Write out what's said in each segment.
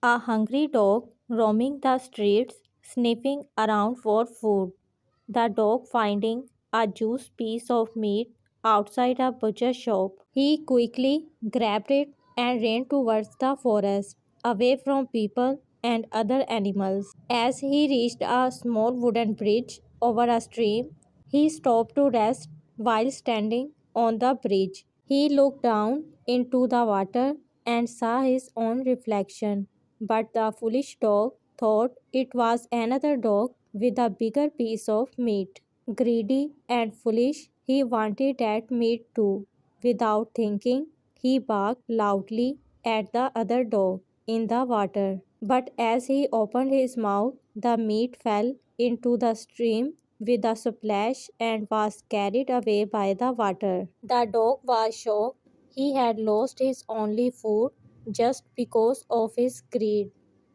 A hungry dog roaming the streets, sniffing around for food. The dog finding a juicy piece of meat outside a butcher shop. He quickly grabbed it and ran towards the forest, away from people and other animals. As he reached a small wooden bridge over a stream, he stopped to rest. While standing on the bridge, he looked down into the water and saw his own reflection. But the foolish dog thought it was another dog with a bigger piece of meat. Greedy and foolish, he wanted that meat too. Without thinking, he barked loudly at the other dog in the water. But as he opened his mouth, the meat fell into the stream with a splash and was carried away by the water. The dog was shocked. He had lost his only food just because of his greed.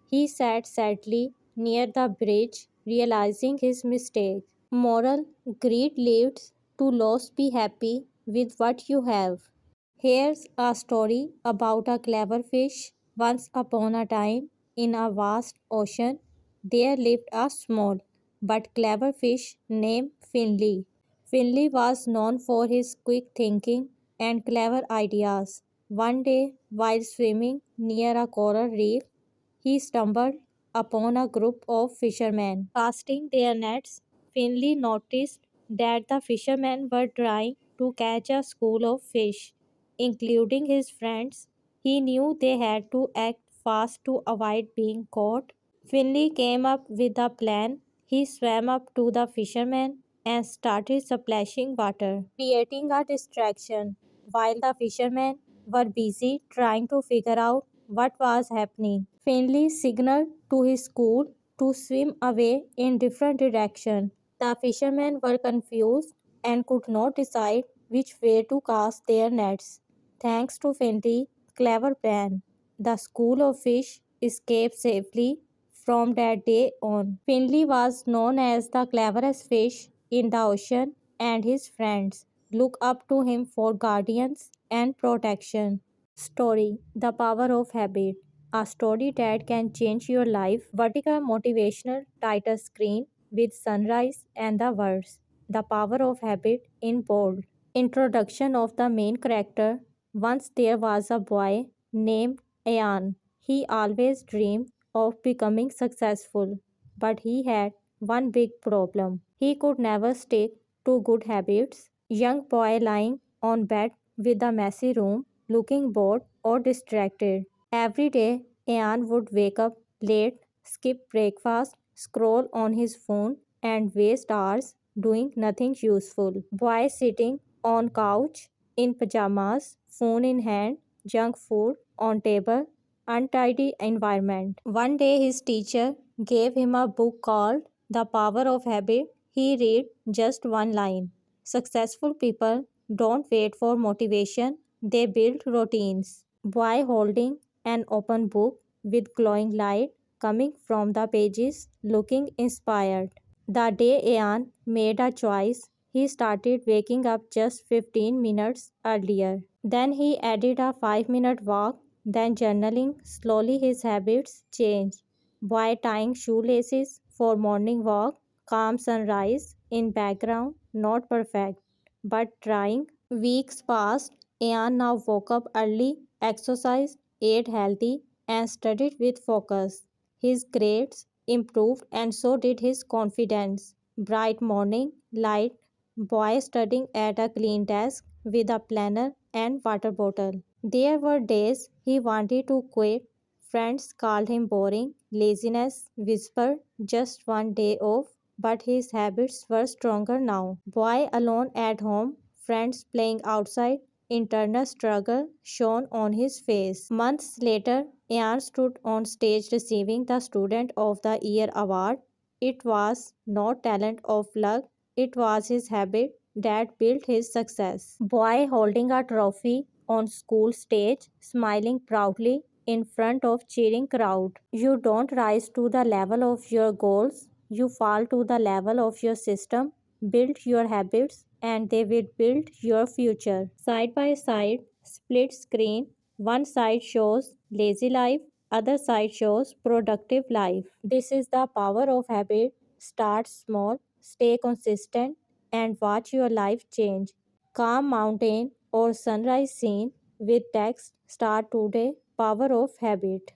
He sat sadly near the bridge, realizing his mistake. Moral: greed leads to loss. Be happy with what you have. Here's a story about a clever fish. Once upon a time, in a vast ocean, there lived a small but clever fish named Finley. Finley was known for his quick thinking and clever ideas. One day, while swimming near a coral reef, he stumbled upon a group of fishermen casting their nets. Finley noticed that the fishermen were trying to catch a school of fish, including his friends. He knew they had to act fast to avoid being caught. Finley came up with a plan. He swam up to the fishermen and started splashing water, creating a distraction. While the fishermen were busy trying to figure out what was happening, Finley signaled to his school to swim away in different direction. The fishermen were confused and could not decide which way to cast their nets. Thanks to Finley's clever plan, the school of fish escaped safely. From that day on, Finley was known as the cleverest fish in the ocean, and his friends look up to him for guidance and protection. Story: The Power of Habit. A story that can change your life. Vertical motivational title screen with sunrise and the words The Power of Habit in bold. Introduction of the main character. Once there was a boy named Ian. He always dreamed of becoming successful, but he had one big problem. He could never stick to good habits. Young boy lying on bed with a messy room, looking bored or distracted. Every day, Ian would wake up late, skip breakfast, scroll on his phone, and waste hours doing nothing useful. Boy sitting on couch in pajamas, phone in hand, junk food on table, untidy environment. One day his teacher gave him a book called The Power of Habit. He read just one line. Successful people don't wait for motivation, they build routines. Boy holding an open book with glowing light coming from the pages, looking inspired. The day Ian made a choice, he started waking up just 15 minutes earlier. Then he added a 5-minute walk, then journaling. Slowly his habits changed. Boy tying shoelaces for morning walk, calm sunrise in background, not perfect, but trying. Weeks passed. Ian now woke up early, exercised, ate healthy, and studied with focus. His grades improved, and so did his confidence. Bright morning, light, boy studying at a clean desk with a planner and water bottle. There were days he wanted to quit. Friends called him boring. Laziness whispered just one day off, but his habits were stronger now. Boy alone at home, friends playing outside, internal struggle shone on his face. Months later, Ian stood on stage receiving the Student of the Year award. It was not talent of luck, it was his habit that built his success. Boy holding a trophy on school stage, smiling proudly in front of cheering crowd. You don't rise to the level of your goals, you fall to the level of your system. Build your habits and they will build your future. Side by side, split screen. One side shows lazy life, Other side shows productive life. This is the power of habit. Start small, stay consistent, and watch your life change. Calm mountain or sunrise scene with text. Start today. Power of habit.